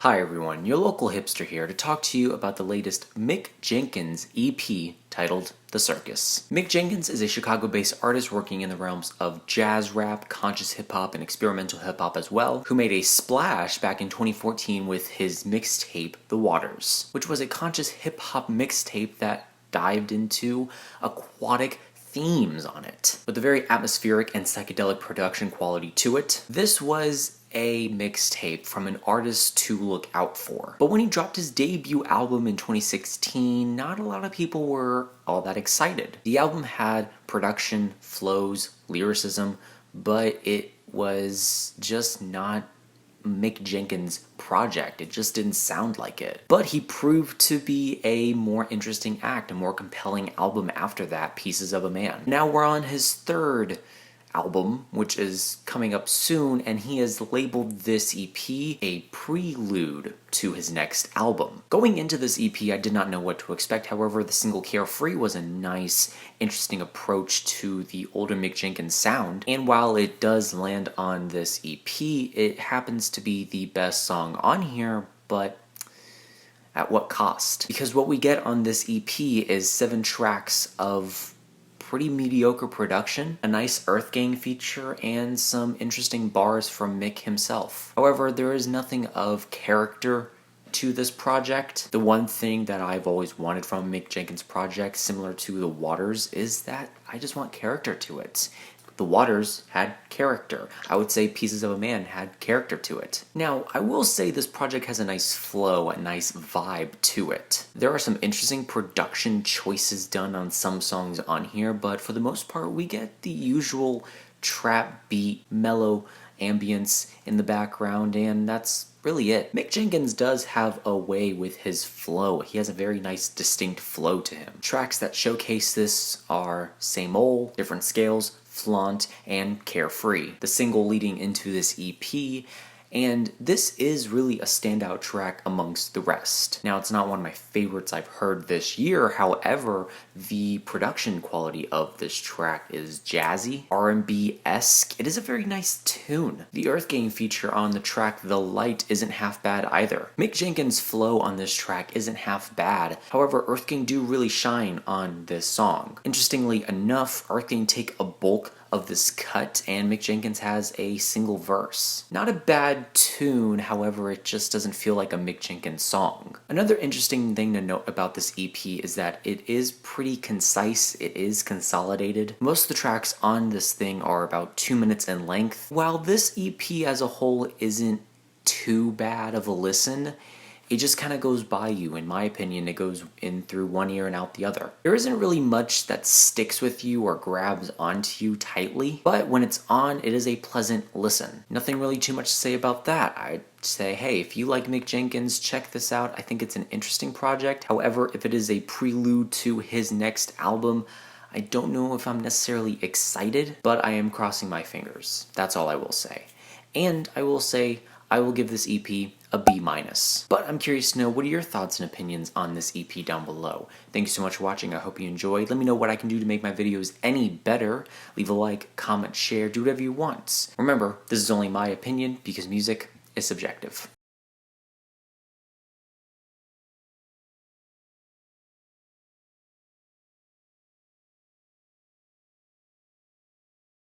Hi everyone, your local hipster here to talk to you about the latest Mick Jenkins EP titled The Circus. Mick Jenkins is a Chicago-based artist working in the realms of jazz rap, conscious hip-hop, and experimental hip-hop as well, who made a splash back in 2014 with his mixtape, The Waters, which was a conscious hip-hop mixtape that dived into aquatic themes on it, with a very atmospheric and psychedelic production quality to it. This was a mixtape from an artist to look out for. But when he dropped his debut album in 2016, not a lot of people were all that excited. The album had production, flows, lyricism, but it was just not Mick Jenkins' project. It just didn't sound like it. But he proved to be a more interesting act, a more compelling album after that, Pieces of a Man. Now we're on his third album, which is coming up soon, and he has labeled this EP a prelude to his next album. Going into this EP, I did not know what to expect. However, the single Carefree was a nice, interesting approach to the older Mick Jenkins sound, and while it does land on this EP, it happens to be the best song on here, but at what cost? Because what we get on this EP is 7 tracks of pretty mediocre production, a nice Earthgang feature, and some interesting bars from Mick himself. However, there is nothing of character to this project. The one thing that I've always wanted from Mick Jenkins' project, similar to The Waters, is that I just want character to it. The Waters had character. I would say Pieces of a Man had character to it. Now, I will say this project has a nice flow, a nice vibe to it. There are some interesting production choices done on some songs on here, but for the most part, we get the usual trap beat, mellow ambience in the background, and that's really it. Mick Jenkins does have a way with his flow. He has a very nice, distinct flow to him. Tracks that showcase this are Same Ol', Different Scales, Flaunt, and Carefree, the single leading into this EP, and this is really a standout track amongst the rest. Now, it's not one of my favorites I've heard this year, however, the production quality of this track is jazzy, R&B-esque. It is a very nice tune. The Earthgang feature on the track The Light isn't half bad either. Mick Jenkins' flow on this track isn't half bad, however, Earthgang do really shine on this song. Interestingly enough, Earthgang take a bulk of this cut, and Mick Jenkins has a single verse. Not a bad tune, however, it just doesn't feel like a Mick Jenkins song. Another interesting thing to note about this EP is that it is pretty concise, it is consolidated. Most of the tracks on this thing are about 2 minutes in length. While this EP as a whole isn't too bad of a listen, it just kind of goes by you. In my opinion, it goes in through one ear and out the other. There isn't really much that sticks with you or grabs onto you tightly, but when it's on, it is a pleasant listen. Nothing really too much to say about that. I'd say, hey, if you like Mick Jenkins, check this out. I think it's an interesting project. However, if it is a prelude to his next album, I don't know if I'm necessarily excited, but I am crossing my fingers. That's all I will say. And I will say, I will give this EP a B-. But I'm curious to know, what are your thoughts and opinions on this EP down below? Thank you so much for watching. I hope you enjoyed. Let me know what I can do to make my videos any better. Leave a like, comment, share, do whatever you want. Remember, this is only my opinion because music is subjective.